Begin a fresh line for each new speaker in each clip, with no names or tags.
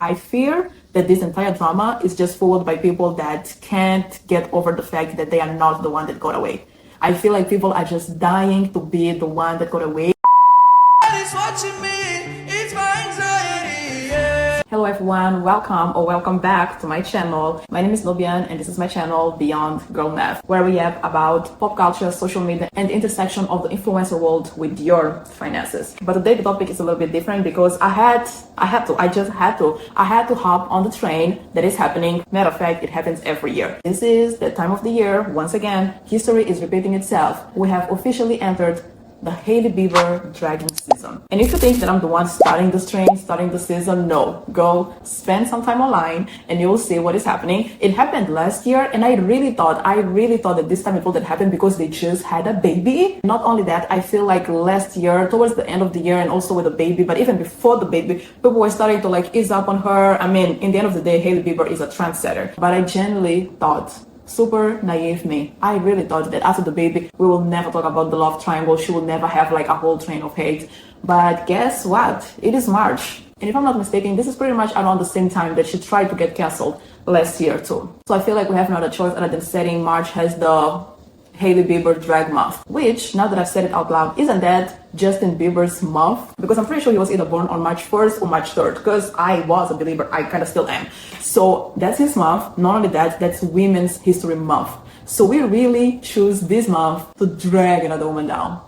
I fear that this entire drama is just fueled by people that can't get over the fact that they are not the one that got away. I feel like people are just dying to be the one that got away. Hello everyone, welcome back to my channel. My name is Nobian and this is my channel Beyond Girl Math, where we have about pop culture, social media and the intersection of the influencer world with your finances. But today the topic is a little bit different because I had to hop on the train that is happening. Matter of fact, it happens every year. This is the time of the year, once again, history is repeating itself. We have officially entered the Hailey Bieber dragging season. And if you think that I'm the one starting this train, starting the season, no. Go spend some time online and you'll see what is happening. It happened last year and I really thought that this time it wouldn't happen because they just had a baby. Not only that, I feel like last year, towards the end of the year and also with the baby, but even before the baby, people were starting to ease up on her. I mean, in the end of the day, Hailey Bieber is a trendsetter. But I genuinely thought, super naive me, I really thought that after the baby we will never talk about the love triangle. She will never have a whole train of hate. But guess what, it is March, and if I'm not mistaken, this is pretty much around the same time that she tried to get canceled last year too. So I feel like we have no other choice other than setting March as the Hailey Bieber drag month, which, now that I've said it out loud, isn't that Justin Bieber's month? Because I'm pretty sure he was either born on March 1st or March 3rd, because I was a believer, I kind of still am. So that's his month. Not only that, that's Women's History Month. So we really choose this month to drag another woman down.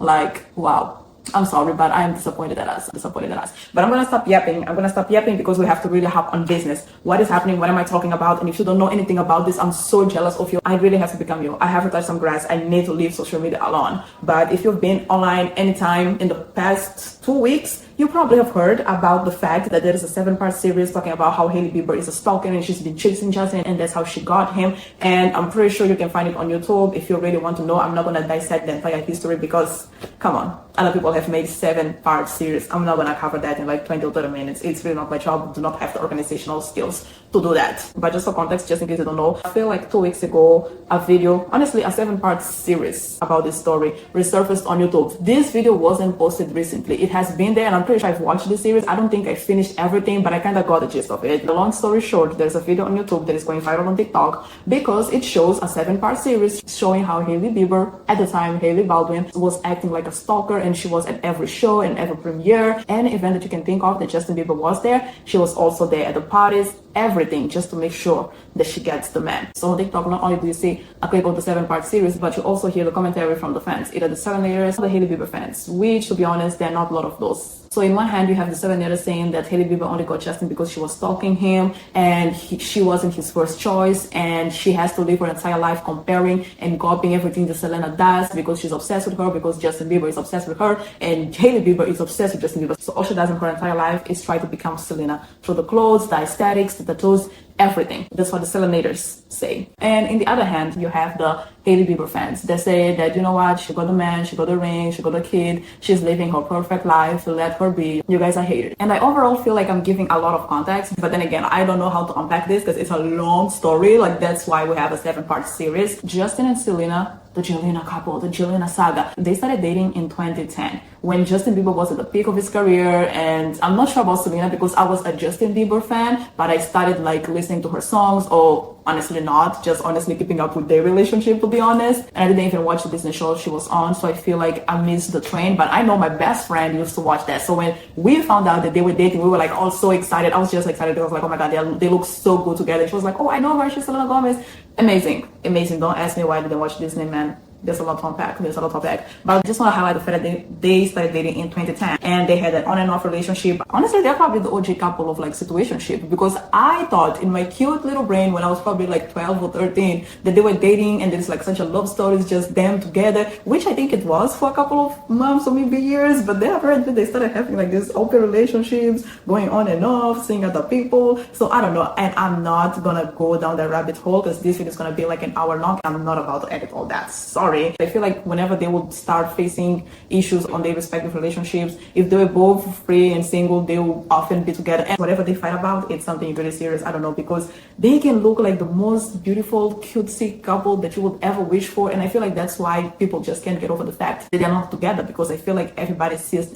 Wow. I'm sorry, but I am disappointed at us. But I'm gonna stop yapping because we have to really hop on business. What is happening? What am I talking about? And if you don't know anything about this, I'm so jealous of you. I really have to become you. I have to touch some grass. I need to leave social media alone. But if you've been online anytime in the past 2 weeks, you probably have heard about the fact that there is a 7-part series talking about how Hailey Bieber is a stalker and she's been chasing Justin and that's how she got him. And I'm pretty sure you can find it on YouTube if you really want to know. I'm not gonna dissect the entire history because, come on, other people have made 7-part series. I'm not gonna cover that in 20 or 30 minutes. It's really not my job. I do not have the organizational skills to do that. But just for context, just in case you don't know, I feel like 2 weeks ago, a video, honestly, a 7-part series about this story resurfaced on YouTube. This video wasn't posted recently. It has been there and I'm pretty sure I've watched this series. I don't think I finished everything, but I kind of got the gist of it. The long story short, there's a video on YouTube that is going viral on TikTok because it shows a 7-part series showing how Hailey Bieber, at the time Hailey Baldwin, was acting like a stalker and she was at every show and every premiere, any event that you can think of that Justin Bieber was there. She was also there at the parties, everything, just to make sure that she gets the man. So on TikTok, not only do you see a clip of the 7-part series, but you also hear the commentary from the fans, either the 7-layers or the Hailey Bieber fans, which, to be honest, there are not a lot of those. So in one hand, you have the 7-layers saying that Hailey Bieber only got Justin because she was stalking him and she wasn't his first choice and she has to live her entire life comparing and copying everything that Selena does because she's obsessed with her, because Justin Bieber is obsessed with her and Hailey Bieber is obsessed with Justin Bieber. So all she does in her entire life is try to become Selena through the clothes, the aesthetics, the tattoos, everything. That's what the Selenators say. And in the other hand, you have the Hailey Bieber fans that say that, you know what, she got the man, she got the ring, she got the kid, she's living her perfect life, let her be. You guys are haters. And I overall feel like I'm giving a lot of context, but then again, I don't know how to unpack this because it's a long story. That's why we have a 7-part series. Justin and Selena, the Jelena couple, the Jelena saga, they started dating in 2010 when Justin Bieber was at the peak of his career. And I'm not sure about Selena because I was a Justin Bieber fan, but I started listening to her songs, or honestly not, just honestly keeping up with their relationship, to be honest. And I didn't even watch the Disney show she was on, so I feel like I missed the train. But I know my best friend used to watch that, so when we found out that they were dating, we were all so excited. I was just excited because I was like, oh my god, they look so good together. She was like, oh, I know her, she's Selena Gomez. Amazing. Don't ask me why I didn't watch Disney, man. There's a lot to unpack. But I just want to highlight the fact that they started dating in 2010 and they had an on and off relationship. Honestly, they're probably the OG couple of situationship, because I thought in my cute little brain when I was probably 12 or 13 that they were dating and there's such a love story, it's just them together, which I think it was for a couple of months or maybe years. But then apparently they started having these open relationships, going on and off, seeing other people. So I don't know, and I'm not gonna go down that rabbit hole because this video is gonna be an hour long. I'm not about to edit all that. Sorry. I feel like whenever they would start facing issues on their respective relationships, if they were both free and single, they will often be together, and whatever they fight about, it's something really serious. I don't know, because they can look like the most beautiful, cutesy couple that you would ever wish for. And I feel like that's why people just can't get over the fact that they're not together, because I feel like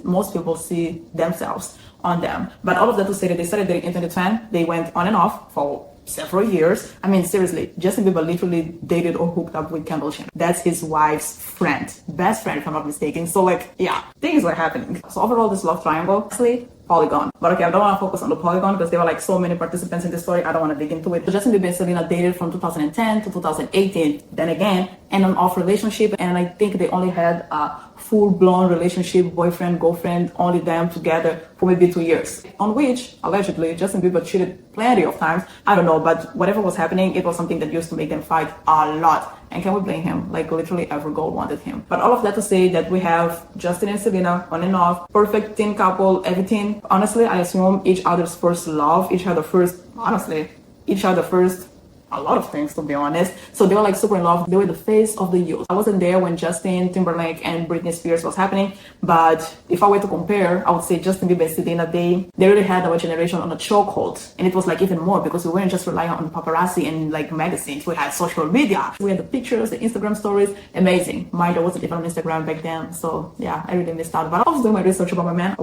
most people see themselves on them. But all of that to say that they started dating in 2010. They went on and off for several years. I mean, seriously, Justin Bieber literally dated or hooked up with Kendall Jenner. That's his wife's friend, best friend, if I'm not mistaken. So like, yeah, things were happening. So overall, this love triangle, honestly, polygon. But okay, I don't want to focus on the polygon because there were like so many participants in this story. I don't want to dig into it. So Justin Bieber and Selena dated from 2010 to 2018. Then again, an on-off relationship. And I think they only had a full-blown relationship, boyfriend, girlfriend, only them together for maybe 2 years. On which, allegedly, Justin Bieber cheated plenty of times. I don't know, but whatever was happening, it was something that used to make them fight a lot. And can we blame him? Like literally every girl wanted him. But all of that to say that we have Justin and Selena on and off, perfect teen couple, everything. Honestly, I assume each other's first love, each other first a lot of things, to be honest. So they were like super in love. They were the face of the youth. I wasn't there when Justin Timberlake and Britney Spears was happening, but if I were to compare, I would say Justin Bieber and Selena, they really had our generation on a chokehold. And it was like even more because we weren't just relying on paparazzi and like magazines. We had social media. We had the pictures, the Instagram stories. Amazing. Mine, I wasn't even on Instagram back then. So yeah, I really missed out. But I was doing my research about my man.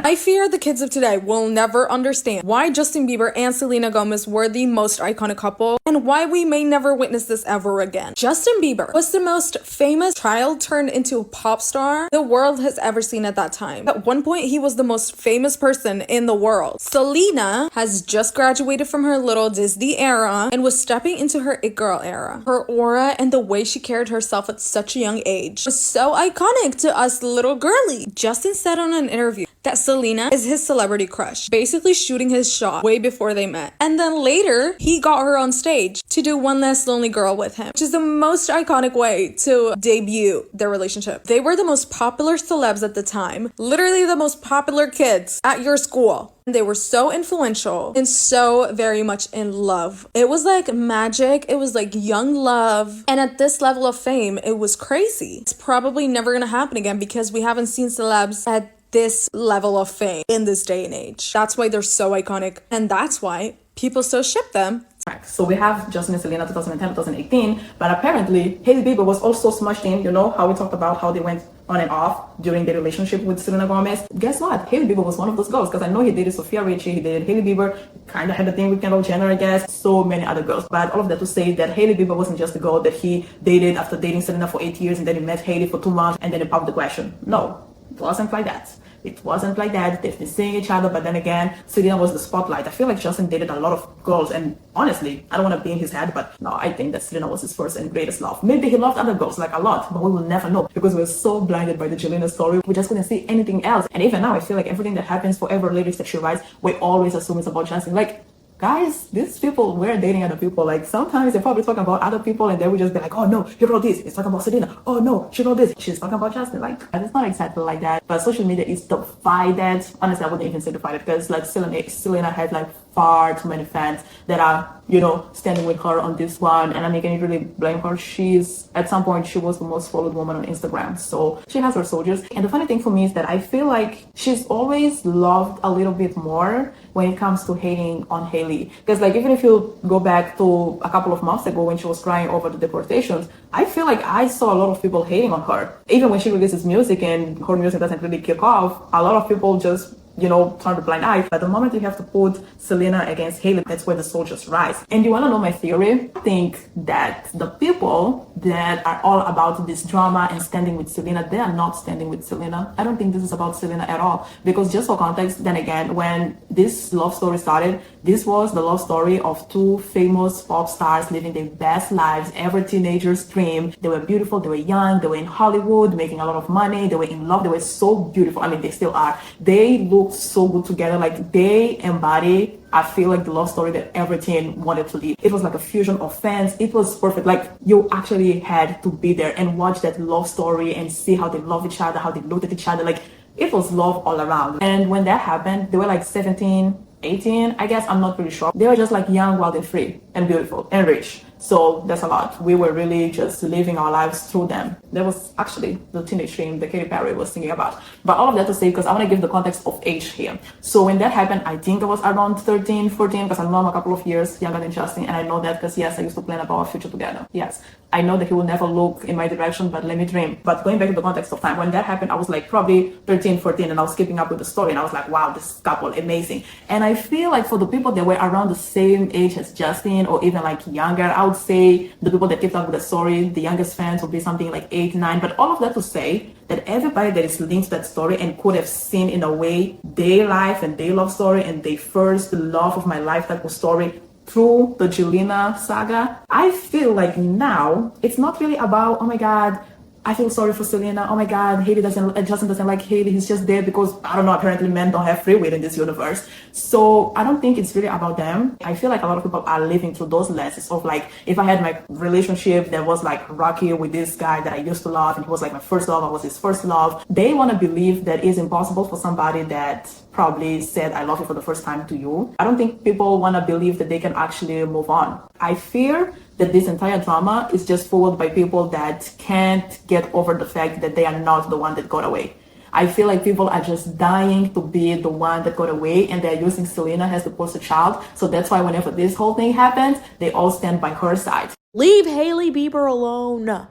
I fear the kids of today will never understand why Justin Bieber and Selena Gomez were the most iconic couple and why we may never witness this ever again. Justin Bieber was the most famous child turned into a pop star the world has ever seen at that time. At one point, he was the most famous person in the world. Selena has just graduated from her little Disney era and was stepping into her it girl era. Her aura and the way she carried herself at such a young age was so iconic to us little girlies. Justin said on an interview that Selena is his celebrity crush, basically shooting his shot way before they met. And then later, he got her on stage to do One Less Lonely Girl with him, which is the most iconic way to debut their relationship. They were the most popular celebs at the time, literally the most popular kids at your school. They were so influential and so very much in love. It was like magic. It was like young love. And at this level of fame, it was crazy. It's probably never gonna happen again because we haven't seen celebs at this level of fame in this day and age. That's why they're so iconic. And that's why people still ship them.
So we have Justin and Selena 2010, 2018, but apparently Hailey Bieber was also smushed in. You know how we talked about how they went on and off during their relationship with Selena Gomez. Guess what? Hailey Bieber was one of those girls because I know he dated Sophia Richie, he dated Hailey Bieber, kind of had a thing with Kendall Jenner, I guess, so many other girls. But all of that to say that Hailey Bieber wasn't just the girl that he dated after dating Selena for 8 years and then he met Hailey for 2 months and then he popped the question. No, it wasn't like that. It wasn't like that. They've been seeing each other, but then again, Selena was the spotlight. I feel like Justin dated a lot of girls, and honestly, I don't want to be in his head, but no, I think that Selena was his first and greatest love. Maybe he loved other girls, like a lot, but we will never know because we're so blinded by the Jelena story. We just couldn't see anything else. And even now, I feel like everything that happens for every lyrics that she writes, we always assume it's about Justin. Like, guys, these people were dating other people. Like sometimes they're probably talking about other people and they would just be like, oh no, he wrote this, he's talking about Selena. Oh no, she wrote this, she's talking about Justin. Like, and it's not exactly like that. But social media is divided. Honestly, I wouldn't even say divided because like Selena has like far too many fans that are, you know, standing with her on this one. And I mean, can you really blame her? She's, at some point, she was the most followed woman on Instagram. So she has her soldiers. And the funny thing for me is that I feel like she's always loved a little bit more when it comes to hating on Hailey. Because like, even if you go back to a couple of months ago when she was crying over the deportations, I feel like I saw a lot of people hating on her. Even when she releases music and her music doesn't really kick off, a lot of people just, you know, turn a blind eye. But the moment you have to put Selena against Hailey, that's where the soldiers rise. And you want to know my theory? I think that the people that are all about this drama and standing with Selena, they are not standing with Selena. I don't think this is about Selena at all. Because just for context, then again, when this love story started, this was the love story of 2 famous pop stars living their best lives, every teenager's dream. They were beautiful, they were young, they were in Hollywood, making a lot of money, they were in love, they were so beautiful. I mean, they still are. They look so good together. Like they embody, I feel like, the love story that every teen wanted to live. It was like a fusion of fans. It was perfect. Like you actually had to be there and watch that love story and see how they love each other, how they looked at each other. Like it was love all around. And when that happened, they were like 17, 18, I guess, I'm not really sure. They were just like young, wild and free and beautiful and rich. So that's a lot. We were really just living our lives through them. That was actually the teenage dream that Katy Perry was thinking about. But all of that to say, because I want to give the context of age here. So when that happened, I think I was around 13, 14, because I know I'm a couple of years younger than Justin. And I know that because, yes, I used to plan about our future together. Yes, I know that he will never look in my direction, but let me dream. But going back to the context of time, when that happened, I was like probably 13, 14, and I was keeping up with the story, and I was like, wow, this couple, amazing. And I feel like for the people that were around the same age as Justin, or even like younger, I would say the people that kept up with the story, the youngest fans would be something like 8, 9. But all of that to say that everybody that is linked to that story and could have seen in a way their life and their love story and their first love of my life type of story through the Jelena saga, I feel like now it's not really about, oh my God, I feel sorry for Selena. Oh my God, Justin doesn't like Hailey. He's just there because, I don't know, apparently men don't have free will in this universe. So I don't think it's really about them. I feel like a lot of people are living through those lenses of like, if I had my relationship that was like rocky with this guy that I used to love, and he was like my first love, I was his first love. They want to believe that it's impossible for somebody that probably said I love you for the first time to you. I don't think people want to believe that they can actually move on. I fear that this entire drama is just followed by people that can't get over the fact that they are not the one that got away. I feel like people are just dying to be the one that got away, and they're using Selena as the poster child. So that's why whenever this whole thing happens, they all stand by her side.
Leave Hailey Bieber alone.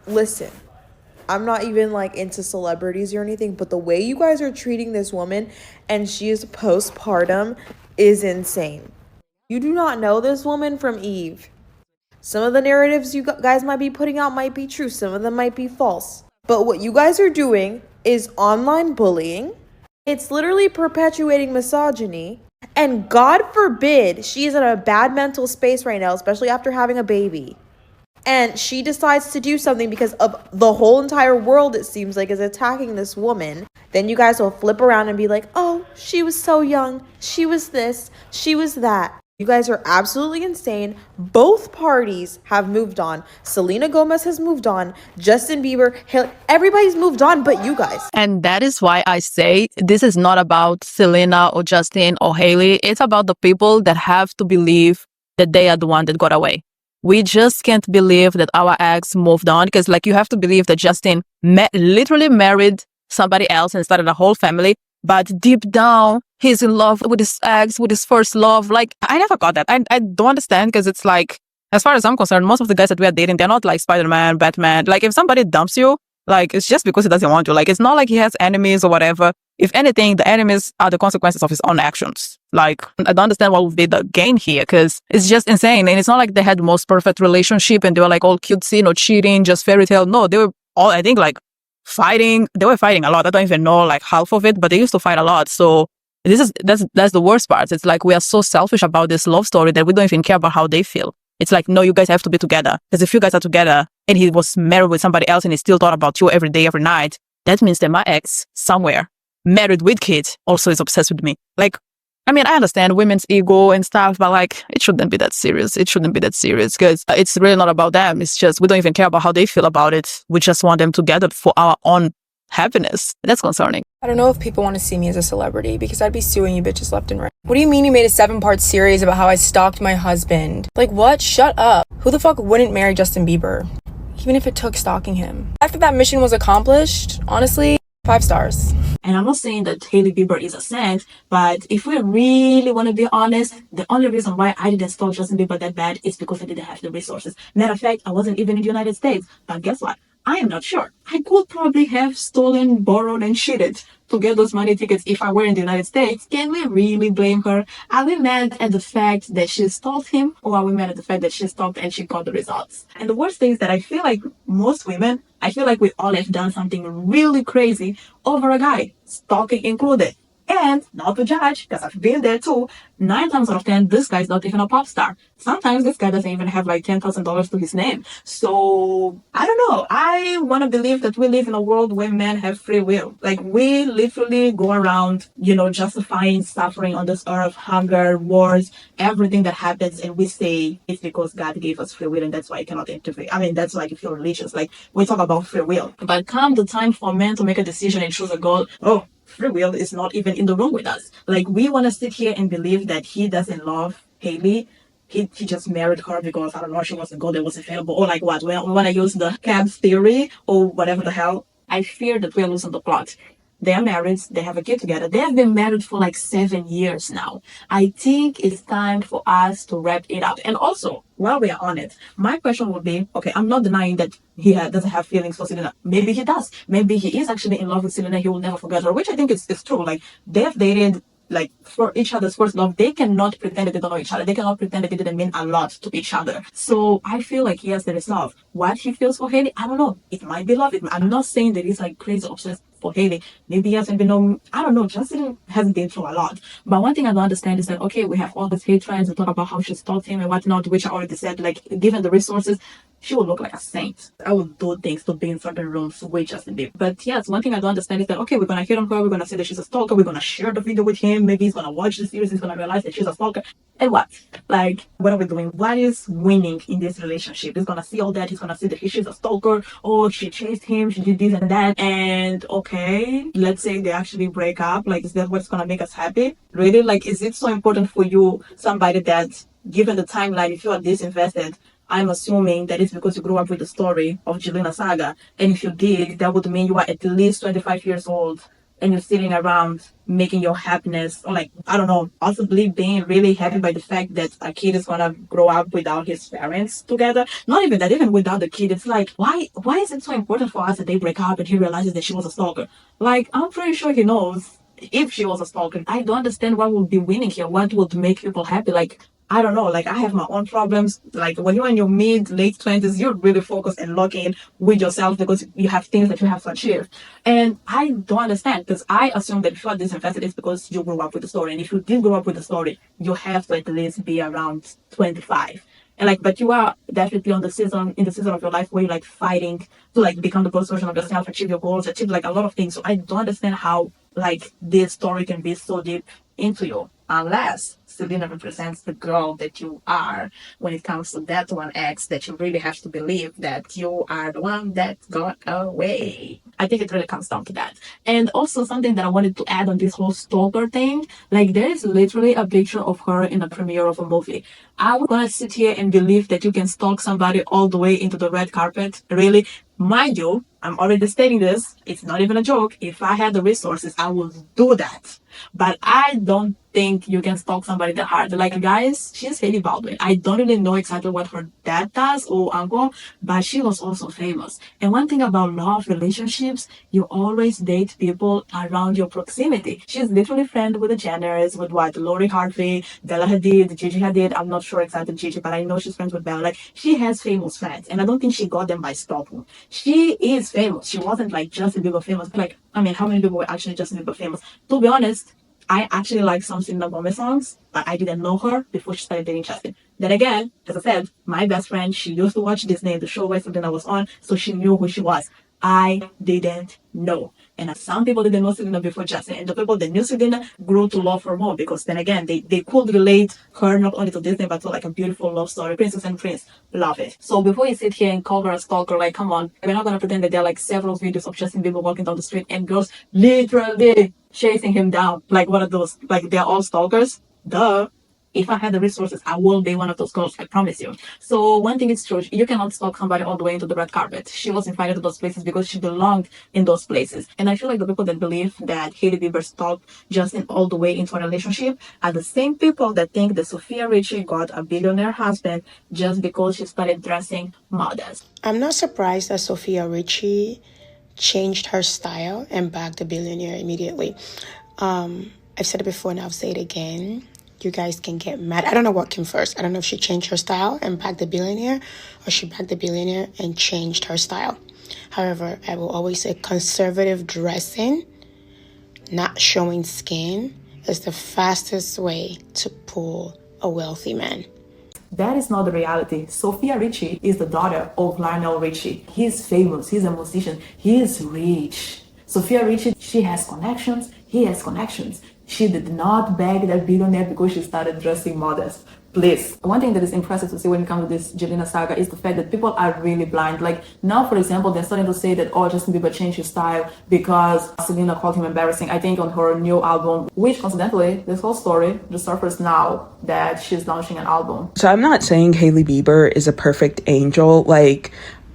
Listen, I'm not even like into celebrities or anything, but the way you guys are treating this woman, and she is postpartum, is insane. You do not know this woman from Eve. Some of the narratives you guys might be putting out might be true. Some of them might be false. But what you guys are doing is online bullying. It's literally perpetuating misogyny. And God forbid she is in a bad mental space right now, especially after having a baby. And she decides to do something because of the whole entire world, it seems like, is attacking this woman. Then you guys will flip around and be like, oh, she was so young. She was this. She was that. You guys are absolutely insane. Both parties have moved on. Selena Gomez has moved on. Justin Bieber, everybody's moved on but you guys.
And that is why I say this is not about Selena or Justin or Hailey. It's about the people that have to believe that they are the one that got away. We just can't believe that our ex moved on, because like you have to believe that Justin literally married somebody else and started a whole family. But deep down, he's in love with his ex, with his first love. Like, I never got that. I don't understand, because it's like, as far as I'm concerned, most of the guys that we are dating, they're not like Spider-Man, Batman. Like, if somebody dumps you, like, it's just because he doesn't want to. Like, it's not like he has enemies or whatever. If anything, the enemies are the consequences of his own actions. Like, I don't understand what would be the gain here, because it's just insane. And it's not like they had the most perfect relationship and they were like all cutesy, no cheating, just fairy tale. No, they were all, I think, like, fighting. They were fighting a lot. I don't even know like half of it, but they used to fight a lot. So that's the worst part. It's like we are so selfish about this love story that we don't even care about how they feel. It's like, no, you guys have to be together, because if you guys are together and he was married with somebody else and he still thought about you every day, every night, that means that my ex somewhere married with kids also is obsessed with me. Like, I mean, I understand women's ego and stuff, but like, it shouldn't be that serious. It shouldn't be that serious, because it's really not about them. It's just, we don't even care about how they feel about it. We just want them together for our own happiness. That's concerning.
I don't know if people want to see me as a celebrity, because I'd be suing you bitches left and right. What do you mean you made a 7-part series about how I stalked my husband? Like, what? Shut up. Who the fuck wouldn't marry Justin Bieber? Even if it took stalking him. After that mission was accomplished, honestly, 5 stars.
And I'm not saying that Hailey Bieber is a saint, but if we really want to be honest, the only reason why I didn't stalk Justin Bieber that bad is because I didn't have the resources. Matter of fact, I wasn't even in the United States. But guess what? I am not sure. I could probably have stolen, borrowed, and cheated to get those money tickets if I were in the United States. Can we really blame her? Are we mad at the fact that she stalked him, or are we mad at the fact that she stalked and she got the results? And the worst thing is that I feel like most women, I feel like we all have done something really crazy over a guy, stalking included. And not to judge, because I've been there too, 9 times out of 10, this guy's not even a pop star. Sometimes this guy doesn't even have like $10,000 to his name. So, I don't know. I want to believe that we live in a world where men have free will. Like, we literally go around, justifying suffering on this earth, hunger, wars, everything that happens, and we say it's because God gave us free will and that's why I cannot interfere. I mean, that's like if you're religious. Like, we talk about free will. But come the time for men to make a decision and choose a goal, free will is not even in the room with us. Like, we want to sit here and believe that he doesn't love Hailey. He just married her because, I don't know, she was the girl that was available. Or like what? We want to use the cab theory or whatever the hell. I fear that we're losing the plot. They are married. They have a kid together. They have been married for like 7 years now. I think it's time for us to wrap it up. And also, while we are on it, my question would be, okay, I'm not denying that he doesn't have feelings for Selena. Maybe he does. Maybe he is actually in love with Selena. He will never forget her, which I think is true. Like, they have dated like for each other's first love. They cannot pretend that they don't know each other. They cannot pretend that they didn't mean a lot to each other. So I feel like yes, there is love. What he feels for Hailey, I don't know. It might be love. I'm not saying that he's like crazy obsessed for Hailey. Maybe he hasn't been I don't know. Justin hasn't been through a lot. But one thing I don't understand is that okay, we have all these hate trends and talk about how she stalked him and whatnot, which I already said. Like given the resources, she would look like a saint. I would do things to be in certain rooms with Justin Bieber. But yes, one thing I don't understand is that okay, we're gonna hit on her, we're gonna say that she's a stalker, we're gonna share the video with him, maybe he's gonna watch the series, he's gonna realize that she's a stalker. And what? Like, what are we doing? What is winning in this relationship? He's gonna see all that, he's gonna see that she's a stalker, oh, she chased him, she did this and that, and okay, let's say they actually break up. Like, is that what's gonna make us happy? Really? Like, is it so important for you, somebody that, given the timeline, if you are this invested, I'm assuming that it's because you grew up with the story of Jelena Saga. And if you did, that would mean you are at least 25 years old and you're sitting around making your happiness, or like, I don't know, possibly being really happy by the fact that a kid is gonna grow up without his parents together. Not even that, even without the kid, it's like, why is it so important for us that they break up and he realizes that she was a stalker? Like, I'm pretty sure he knows if she was a stalker. I don't understand what would be winning here. What would make people happy? Like, I don't know, like I have my own problems. Like when you're in your late 20s, you're really focused and locked in with yourself because you have things that you have to achieve. And I don't understand because I assume that if you are disinvested, it's because you grew up with the story. And if you did grow up with the story, you have to at least be around 25. And like, but you are definitely in the season of your life where you're like fighting to like become the best version of yourself, achieve your goals, achieve like a lot of things. So I don't understand how like this story can be so deep into you unless Selena represents the girl that you are when it comes to that one ex that you really have to believe that you are the one that got away. I think it really comes down to that. And also something that I wanted to add on this whole stalker thing, like there is literally a picture of her in the premiere of a movie. I was gonna sit here and believe that you can stalk somebody all the way into the red carpet. Really? Mind you, I'm already stating this, it's not even a joke. If I had the resources, I would do that. But I don't think you can stalk somebody that hard. Like, guys, she's Hailey Baldwin. I don't really know exactly what her dad does or uncle, but she was also famous. And one thing about love relationships, you always date people around your proximity. She's literally friends with the Jenners, with what, Lori Harvey, Bella Hadid, Gigi Hadid. I'm not sure exactly Gigi, but I know she's friends with Bella. Like, she has famous friends, and I don't think she got them by stalking. She is famous. She wasn't like Justin Bieber famous. Like, I mean, how many people were actually Justin Bieber famous? To be honest, I actually like some Selena Gomez songs, but I didn't know her before she started dating Justin. Then again, as I said, my best friend, she used to watch Disney, the show where Selena was on, so she knew who she was. I didn't know. And some people didn't know Selena before Justin. And the people that knew Selena grew to love her more because then again, they could relate her not only to Disney, but to like a beautiful love story. Princess and Prince. Love it. So before you sit here and call her a stalker, like, come on. We're not going to pretend that there are like several videos of Justin Bieber walking down the street and girls literally chasing him down. Like, what are those? Like, they're all stalkers? Duh. If I had the resources, I will be one of those girls, I promise you. So one thing is true, you cannot stalk somebody all the way into the red carpet. She was invited to those places because she belonged in those places. And I feel like the people that believe that Hailey Bieber stalked Justin all the way into a relationship are the same people that think that Sophia Richie got a billionaire husband just because she started dressing modest.
I'm not surprised that Sophia Richie changed her style and bagged the billionaire immediately. I've said it before and I'll say it again. You guys can get mad. I don't know what came first. I don't know if she changed her style and bagged the billionaire or she bagged the billionaire and changed her style. However, I will always say conservative dressing, not showing skin, is the fastest way to pull a wealthy man.
That is not the reality. Sophia Richie is the daughter of Lionel Richie. He's famous. He's a musician. He is rich. Sophia Richie, she has connections. He has connections. She did not beg that billionaire because she started dressing modest. Please. One thing that is impressive to see when it comes to this Jelena saga is the fact that people are really blind. Like now, for example, they're starting to say that, oh, Justin Bieber changed his style because Selena called him embarrassing. I think on her new album, which coincidentally, this whole story just surfaced now that she's launching an album.
So I'm not saying Hailey Bieber is a perfect angel. Like,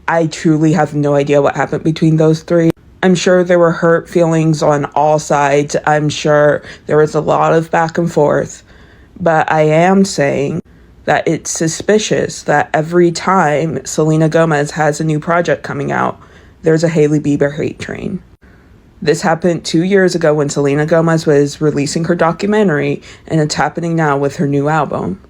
I truly have no idea what happened between those three. I'm sure there were hurt feelings on all sides. I'm sure there was a lot of back and forth. But I am saying that it's suspicious that every time Selena Gomez has a new project coming out, there's a Hailey Bieber hate train. This happened 2 years ago when Selena Gomez was releasing her documentary, and it's happening now with her new album.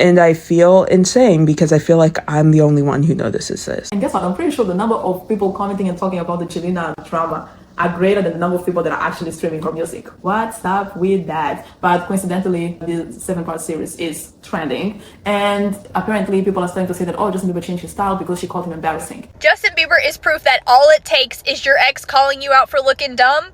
And I feel insane because I feel like I'm the only one who notices this.
And guess what? I'm pretty sure the number of people commenting and talking about the Chilina drama are greater than the number of people that are actually streaming her music. What's up with that? But coincidentally, the 7-part series is trending. And apparently people are starting to say that, oh, Justin Bieber changed his style because she called him embarrassing.
Justin Bieber is proof that all it takes is your ex calling you out for looking dumb.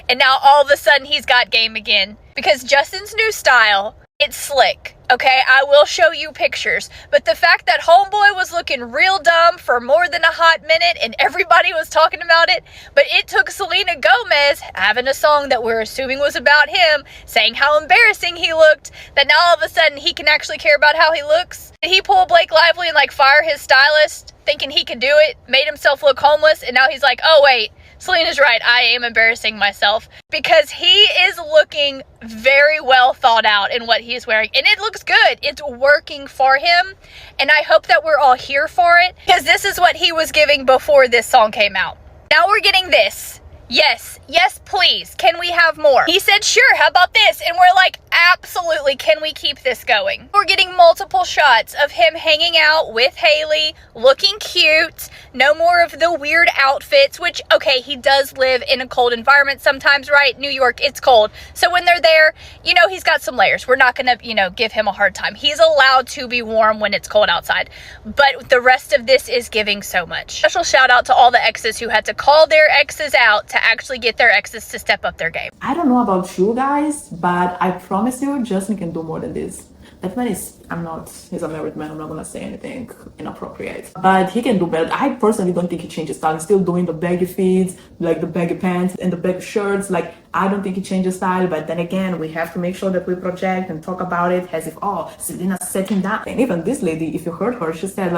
And now all of a sudden he's got game again. Because Justin's new style, it's slick. Okay, I will show you pictures. But the fact that homeboy was looking real dumb for more than a hot minute and everybody was talking about it, but it took Selena Gomez having a song that we're assuming was about him, saying how embarrassing he looked, that now all of a sudden he can actually care about how he looks. Did he pull Blake Lively and fire his stylist thinking he could do it, made himself look homeless, and now he's like, oh wait, Selena's right, I am embarrassing myself. Because he is looking very well thought out in what he's wearing. And it looks good. It's working for him. And I hope that we're all here for it. Because this is what he was giving before this song came out. Now we're getting this. Yes, please. Can we have more? He said, sure, how about this? And we're like, absolutely, can we keep this going? We're getting multiple shots of him hanging out with Hailey, looking cute, no more of the weird outfits, which, okay, he does live in a cold environment sometimes, right? New York, it's cold. So when they're there, he's got some layers. We're not gonna, give him a hard time. He's allowed to be warm when it's cold outside. But the rest of this is giving so much. Special shout out to all the exes who had to call their exes out to actually get their exes to step up their game.
I don't know about you guys, but I promise you, Justin can do more than this. That man he's a married man, I'm not gonna say anything inappropriate. But he can do better. I personally don't think he changed his style. He's still doing the baggy feeds, like the baggy pants and the baggy shirts. I don't think he changed his style, but then again, we have to make sure that we project and talk about it as if, Selena set him down. And even this lady, if you heard her, she said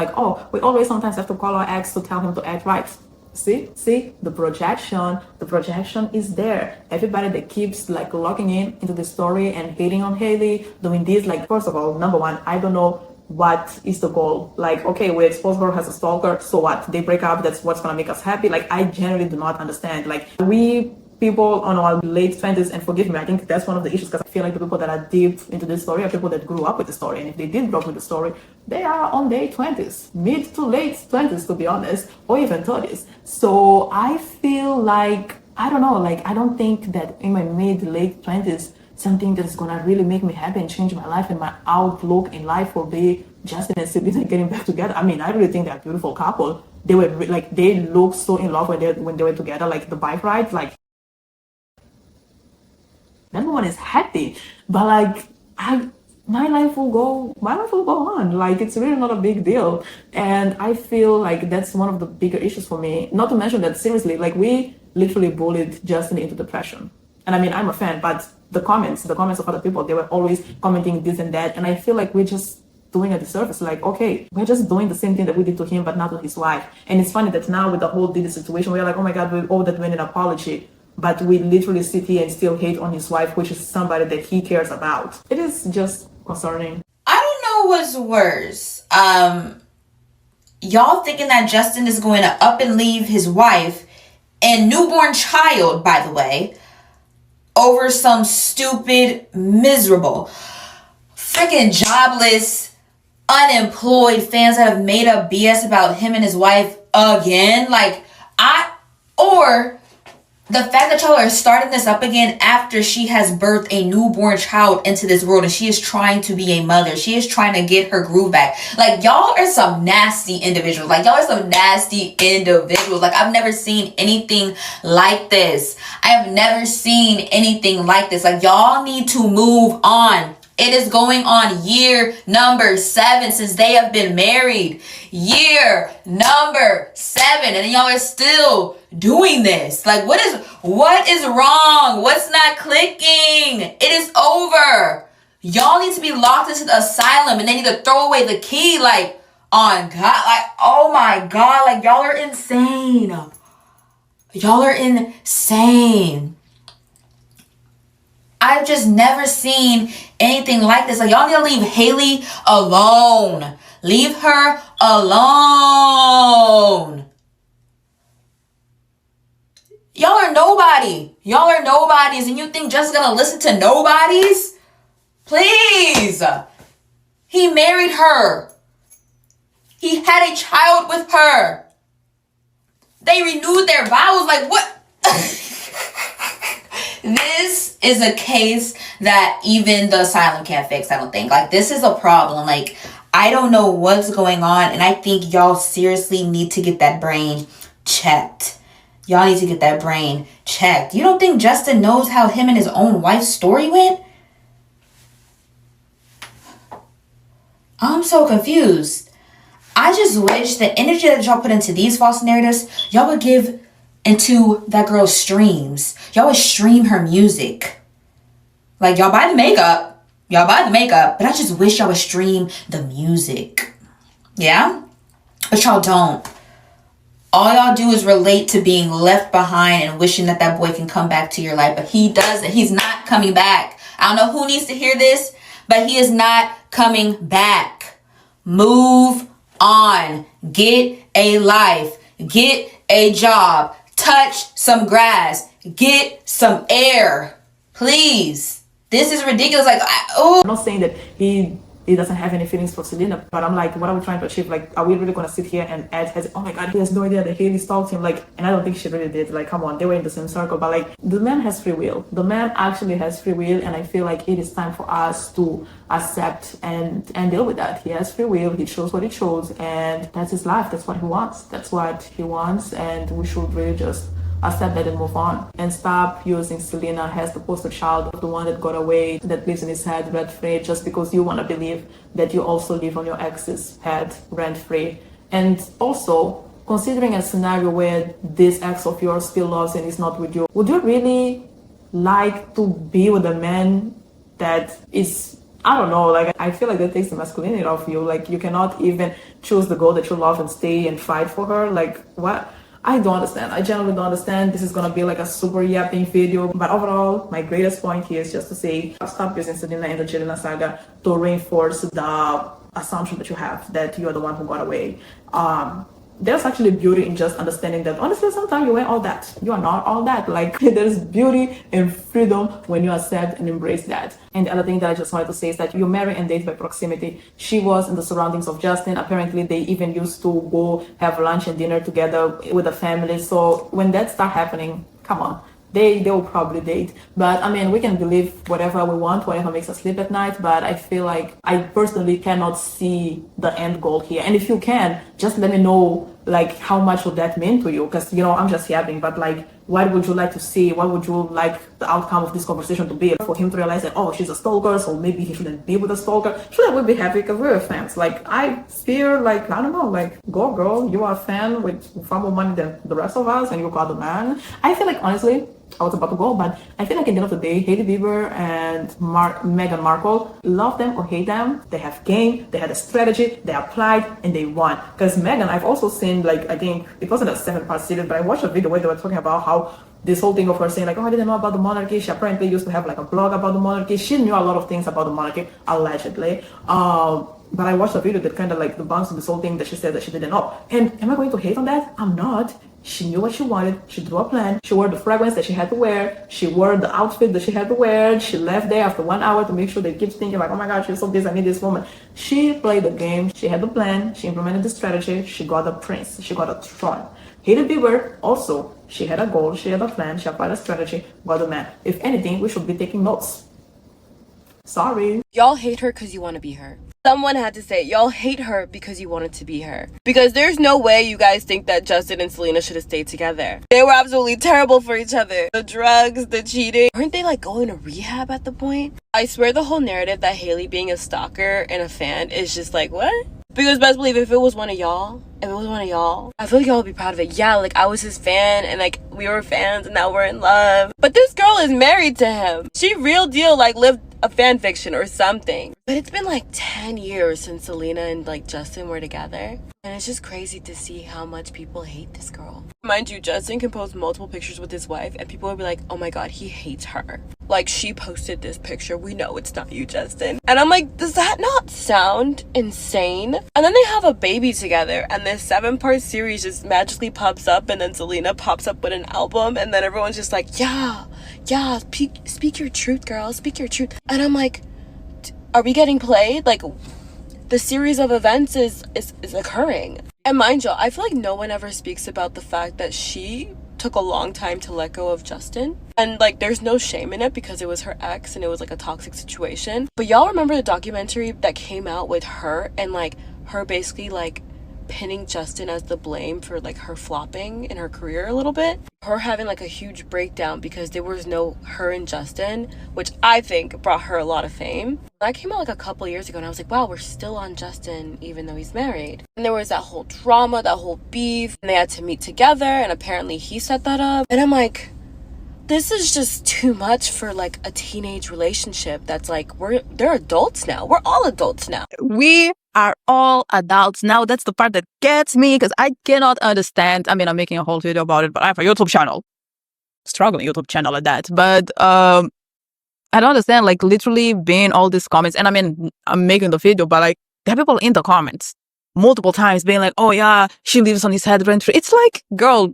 we always sometimes have to call our ex to tell him to act right. See, the projection is there. Everybody that keeps locking into the story and hating on Hailey, doing this, first of all, number one, I don't know what is the goal. Okay, we expose her as a stalker, so what? They break up, that's what's gonna make us happy. I genuinely do not understand. We people on our late 20s, and forgive me, I think that's one of the issues, because I feel like the people that are deep into this story are people that grew up with the story, and if they did grow up with the story, they are on their 20s, mid to late 20s to be honest, or even 30s. So I feel I don't think that in my mid late 20s something that's gonna really make me happy and change my life and my outlook in life will be Justin and Selena getting back together. I mean, I really think they're a beautiful couple. They were they looked so in love when they were together, the bike ride, everyone is happy, but my life will go on. It's really not a big deal. And I feel that's one of the bigger issues for me. Not to mention that seriously, we literally bullied Justin into depression. And I mean, I'm a fan, but the comments of other people, they were always commenting this and that. And I feel we're just doing a disservice. Okay, we're just doing the same thing that we did to him, but not to his wife. And it's funny that now with the whole Diddy situation, we're oh my God, we owe that man an apology. But we literally sit here and still hate on his wife, which is somebody that he cares about. It is just concerning.
I don't know what's worse. Y'all thinking that Justin is going to up and leave his wife and newborn child, by the way, over some stupid, miserable, freaking jobless, unemployed fans that have made up BS about him and his wife again. Or the fact that y'all are starting this up again after she has birthed a newborn child into this world and she is trying to be a mother. She is trying to get her groove back. Y'all are some nasty individuals. I've never seen anything like this. I have never seen anything like this. Y'all need to move on. It is going on year number 7 since they have been married. Year number 7. And y'all are still doing this. What is wrong? What's not clicking? It is over. Y'all need to be locked into the asylum and they need to throw away the key. On God. Oh my God. Y'all are insane. Y'all are insane. I've just never seen anything like this. Like, y'all need to leave Hailey alone. Leave her alone. Y'all are nobody. Y'all are nobodies, and you think just gonna listen to nobodies? Please. He married her. He had a child with her. They renewed their vows. Like, what? This is a case that even the asylum can't fix, I don't think. Like, this is a problem. Like, I don't know what's going on, and I think y'all seriously need to get that brain checked. Y'all need to get that brain checked. You don't think Justin knows how him and his own wife's story went? I'm so confused. I just wish the energy that y'all put into these false narratives, y'all would give into that girl's streams. Y'all would stream her music. Like, y'all buy the makeup. But I just wish y'all would stream the music. Yeah? But y'all don't. All y'all do is relate to being left behind and wishing that that boy can come back to your life. But he doesn't. He's not coming back. I don't know who needs to hear this, but he is not coming back. Move on. Get a life. Get a job. Touch some grass. Get some air. Please. This is ridiculous. Like,
I'm not saying that he doesn't have any feelings for Selena, but I'm like, what are we trying to achieve? Like, are we really gonna sit here and add as, oh my god, he has no idea that Hailey stalked him? Like, and I don't think she really did. Like, come on, they were in the same circle, but like, the man has free will. The man actually has free will, and I feel like it is time for us to accept and deal with that. He has free will. He chose what he chose, and that's his life. That's what he wants. That's what he wants, and we should really just accept that and move on and stop using Selena as the poster child of the one that got away, that lives in his head rent-free, just because you want to believe that you also live on your ex's head rent-free. And also, considering a scenario where this ex of yours still loves and is not with you, would you really like to be with a man that is, I don't know, like, I feel like that takes the masculinity off you. Like, you cannot even choose the girl that you love and stay and fight for her. Like, what? I don't understand. I generally don't understand. This is gonna be like a super yapping video, but overall, my greatest point here is just to say, stop using Selena and the Jelena saga to reinforce the assumption that you have that you are the one who got away. There's actually beauty in just understanding that honestly sometimes you ain't all that. You are not all that. Like, there's beauty and freedom when you accept and embrace that. And the other thing that I just wanted to say is that you marry and date by proximity. She was in the surroundings of Justin. Apparently they even used to go have lunch and dinner together with the family. So when that start happening, come on. They will probably date. But I mean, we can believe whatever we want, whatever makes us sleep at night, but I feel like I personally cannot see the end goal here. And if you can, just let me know like how much would that mean to you, because you know, I'm just yapping, but like, what would you like to see? What would you like the outcome of this conversation to be? For him to realize that, oh, she's a stalker, so maybe he shouldn't be with a stalker. Sure, we'll be happy because we're fans. Like, I feel like, I don't know, like, go girl, you are a fan with far more money than the rest of us, and you got the man. I feel like, honestly, I was about to go, but I feel like at the end of the day, Hailey Bieber and Meghan Markle, love them or hate them, they have game, they had a strategy, they applied, and they won. Because Meghan, I've also seen, like, I think it wasn't a 7-part series, but I watched a video where they were talking about how this whole thing of her saying like, oh, I didn't know about the monarchy. She apparently used to have like a blog about the monarchy. She knew a lot of things about the monarchy, allegedly. But I watched a video that kind of like debunks this whole thing that she said that she didn't know. And am I going to hate on that? I'm not. She knew what she wanted. She drew a plan. She wore the fragrance that she had to wear. She wore the outfit that she had to wear. She left there after 1 hour to make sure they keep thinking like, oh my God, she's so busy. I need this woman. She played the game. She had the plan. She implemented the strategy. She got a prince. She got a throne. Hailey Bieber also, she had a goal. She had a plan. She applied a strategy. Got a man. If anything, we should be taking notes. Sorry.
Y'all hate her because you want to be her. Someone had to say it. Y'all hate her because you wanted to be her. Because there's no way you guys think that Justin and Selena should have stayed together. They were absolutely terrible for each other. The drugs, the cheating. Weren't they like going to rehab at the point? I swear the whole narrative that Hailey being a stalker and a fan is just like, what? Because best believe if it was one of y'all, I feel like y'all would be proud of it. Yeah, like I was his fan and like we were fans and now we're in love. But this girl is married to him. She real deal like lived a fan fiction or something. But it's been like 10 years since Selena and like Justin were together. And it's just crazy to see how much people hate this girl. Mind you, Justin can post multiple pictures with his wife and people will be like, oh my god, he hates her. Like, she posted this picture. We know it's not you, Justin. And I'm like, does that not sound insane? And then they have a baby together and this 7-part series just magically pops up and then Selena pops up with an album and then everyone's just like, yeah, speak your truth, girl, speak your truth. And I'm like, are we getting played? Like, the series of events is occurring. And mind you, I feel like no one ever speaks about the fact that she took a long time to let go of Justin. And like, there's no shame in it because it was her ex and it was like a toxic situation. But y'all remember the documentary that came out with her and like her basically like pinning Justin as the blame for like her flopping in her career a little bit, her having like a huge breakdown because there was no her and Justin, which I think brought her a lot of fame. That came out like a couple years ago and I was like, wow, we're still on Justin even though he's married. And there was that whole drama, that whole beef, and they had to meet together and apparently he set that up. And I'm like, this is just too much for like a teenage relationship that's like, they're adults now. We're all adults now.
We are all adults now. That's the part that gets me because I cannot understand. I mean, I'm making a whole video about it, but I have a YouTube channel, struggling YouTube channel at that. But I don't understand, like, literally being all these comments. And I mean, I'm making the video, but like, there are people in the comments multiple times being like, oh yeah, she lives on his head rent free. It's like, girl,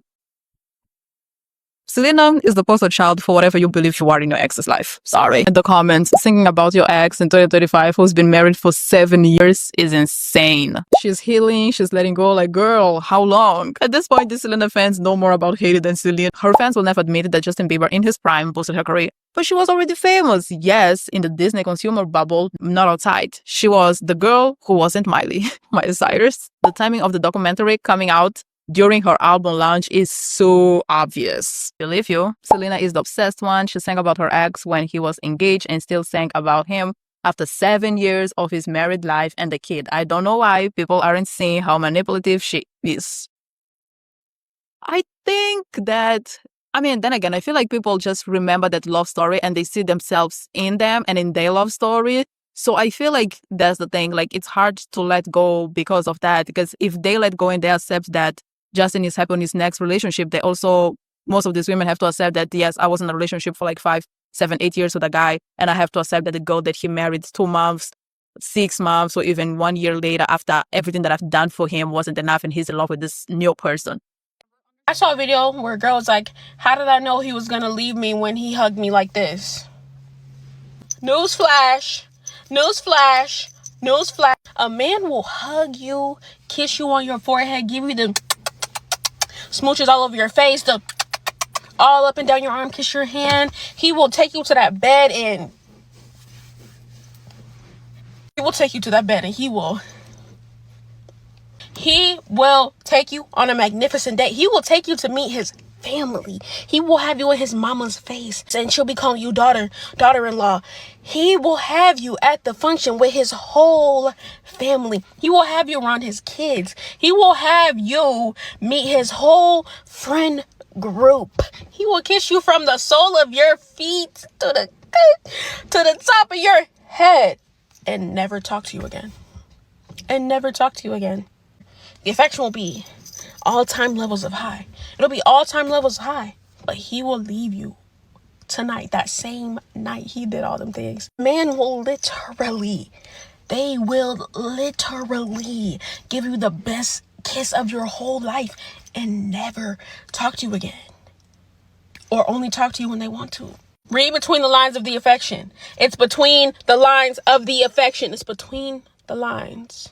Selena is the poster child for whatever you believe you are in your ex's life. Sorry. In the comments, singing about your ex in 2035 who's been married for 7 years is insane. She's healing, she's letting go. Like, girl, how long? At this point, the Selena fans know more about Hailey than Selena. Her fans will never admit that Justin Bieber in his prime boosted her career. But she was already famous. Yes, in the Disney consumer bubble, not outside. She was the girl who wasn't Miley Cyrus. The timing of the documentary coming out during her album launch is so obvious. Believe you, Selena is the obsessed one. She sang about her ex when he was engaged and still sang about him after 7 years of his married life and a kid. I don't know why people aren't seeing how manipulative she is. I think that, I mean, then again, I feel like people just remember that love story and they see themselves in them and in their love story. So I feel like that's the thing. Like, it's hard to let go because of that. Because if they let go and they accept that Justin is happy in his next relationship, they also, most of these women have to accept that, yes, I was in a relationship for like 5, 7, 8 years with a guy. And I have to accept that the girl that he married 2 months, 6 months, or even 1 year later after everything that I've done for him wasn't enough and he's in love with this new person.
I saw a video where a girl was like, how did I know he was gonna leave me when he hugged me like this? Newsflash, newsflash, newsflash. A man will hug you, kiss you on your forehead, give you the smooches all over your face, the all up and down your arm, kiss your hand. He will take you to that bed and he will take you on a magnificent date. He will take you to meet his family. He will have you in his mama's face and she'll be calling you daughter-in-law. He will have you at the function with his whole family. He will have you around his kids. He will have you meet his whole friend group. He will kiss you from the sole of your feet to the top of your head and never talk to you again. The affection will be all-time levels of high. It'll be all-time levels high. But he will leave you tonight, that same night he did all them things. Man will literally give you the best kiss of your whole life and never talk to you again. Or only talk to you when they want to. Read between the lines of the affection. It's between the lines of the affection. It's between the lines.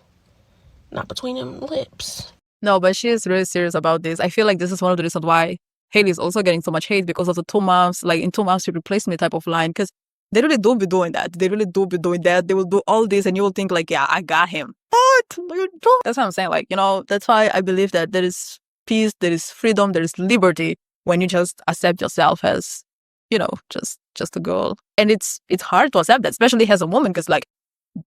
Not between them lips.
No, but she is really serious about this. I feel like this is one of the reasons why Hailey is also getting so much hate because of the 2 months. Like, in 2 months, she replaced me type of line. Because they really do be doing that. They really do be doing that. They will do all this and you will think like, yeah, I got him. What? That's what I'm saying. Like, you know, that's why I believe that there is peace, there is freedom, there is liberty when you just accept yourself as, you know, just a girl. And it's hard to accept that, especially as a woman, because like,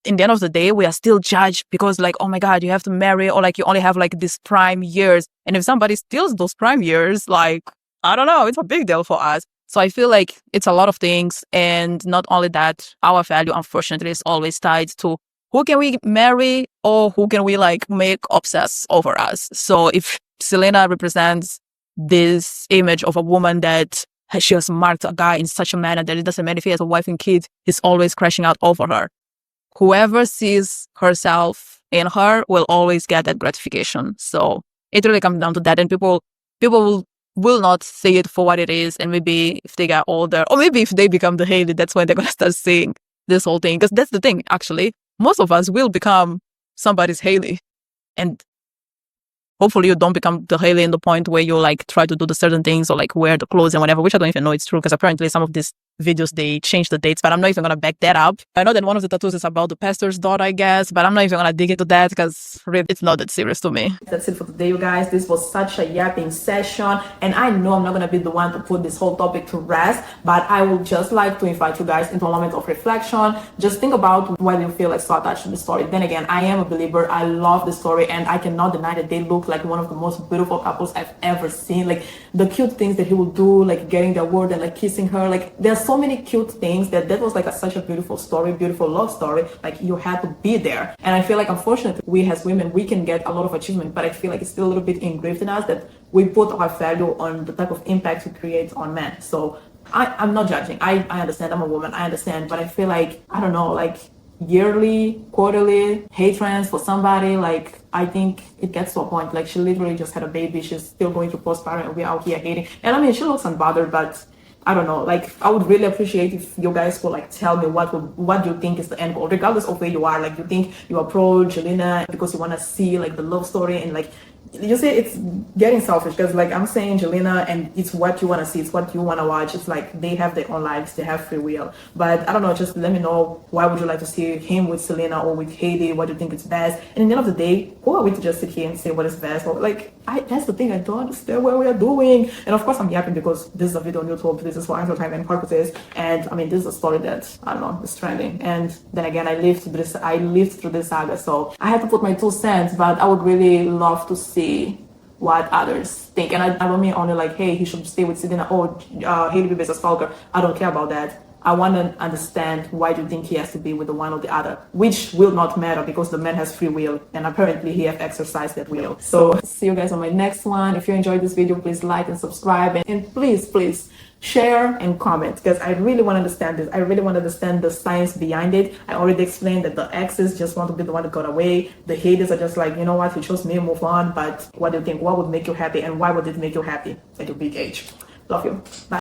in the end of the day, we are still judged because like, oh my God, you have to marry or like you only have like these prime years. And if somebody steals those prime years, like, I don't know, it's a big deal for us. So I feel like it's a lot of things. And not only that, our value, unfortunately, is always tied to who can we marry or who can we like make obsess over us. So if Selena represents this image of a woman that she has marked a guy in such a manner that it doesn't matter if he has a wife and kid, he's always crashing out over her. Whoever sees herself in her will always get that gratification. So it really comes down to that. And people will not see it for what it is. And maybe if they get older, or maybe if they become the Hailey, that's when they're going to start seeing this whole thing. Because that's the thing, actually. Most of us will become somebody's Hailey. And hopefully you don't become the Hailey in the point where you like try to do the certain things or like wear the clothes and whatever, which I don't even know it's true because apparently some of these videos, they change the dates, but I'm not even going to back that up. I know that one of the tattoos is about the pastor's daughter, I guess, but I'm not even going to dig into that because it's not that serious to me.
That's it for today, you guys. This was such a yapping session, and I know I'm not going to be the one to put this whole topic to rest, but I would just like to invite you guys into a moment of reflection. Just think about why you feel like so attached to the story. Then again, I am a believer. I love the story, and I cannot deny that they look like one of the most beautiful couples I've ever seen. Like the cute things that he would do, like getting the award and like kissing her. Like there's so many cute things that was like such a beautiful story, beautiful love story. Like you had to be there. And I feel like unfortunately we as women, we can get a lot of achievement, but I feel like it's still a little bit engraved in us that we put our value on the type of impact we create on men. So I'm not judging. I understand. I'm a woman. I understand. But I feel like, I don't know, like yearly, quarterly hate trends for somebody, like I think it gets to a point. Like she literally just had a baby. She's still going through postpartum and we're out here hating. And I mean, she looks unbothered, but I don't know, like I would really appreciate if you guys could like tell me what you think is the end goal, regardless of where you are. Like you think you are pro Jelena because you want to see like the love story, and like you say it's getting selfish because like I'm saying Jelena and it's what you want to see, it's what you want to watch. It's like they have their own lives, they have free will. But I don't know, just let me know, why would you like to see him with Selena or with Hailey? What do you think is best? And at the end of the day, who are we to just sit here and say what is best? Or like that's the thing, I don't understand what we are doing. And of course I'm yapping because this is a video on YouTube, this is for entertainment purposes, and I mean this is a story that I don't know is trending. And then again, I lived through this saga, so I had to put my 2 cents. But I would really love to see what others think. And I don't mean only like, hey, he should stay with Selena or Hailey Bieber as a stalker. I don't care about that. I want to understand, why do you think he has to be with the one or the other, which will not matter because the man has free will and apparently he has exercised that will. So see you guys on my next one. If you enjoyed this video, please like and subscribe, and please share and comment, because I really want to understand this. I really want to understand the science behind it. I already explained that the exes just want to be the one that got away. The haters are just like, you know what, he chose me, move on. But what do you think? What would make you happy, and why would it make you happy at your big age? Love you. Bye.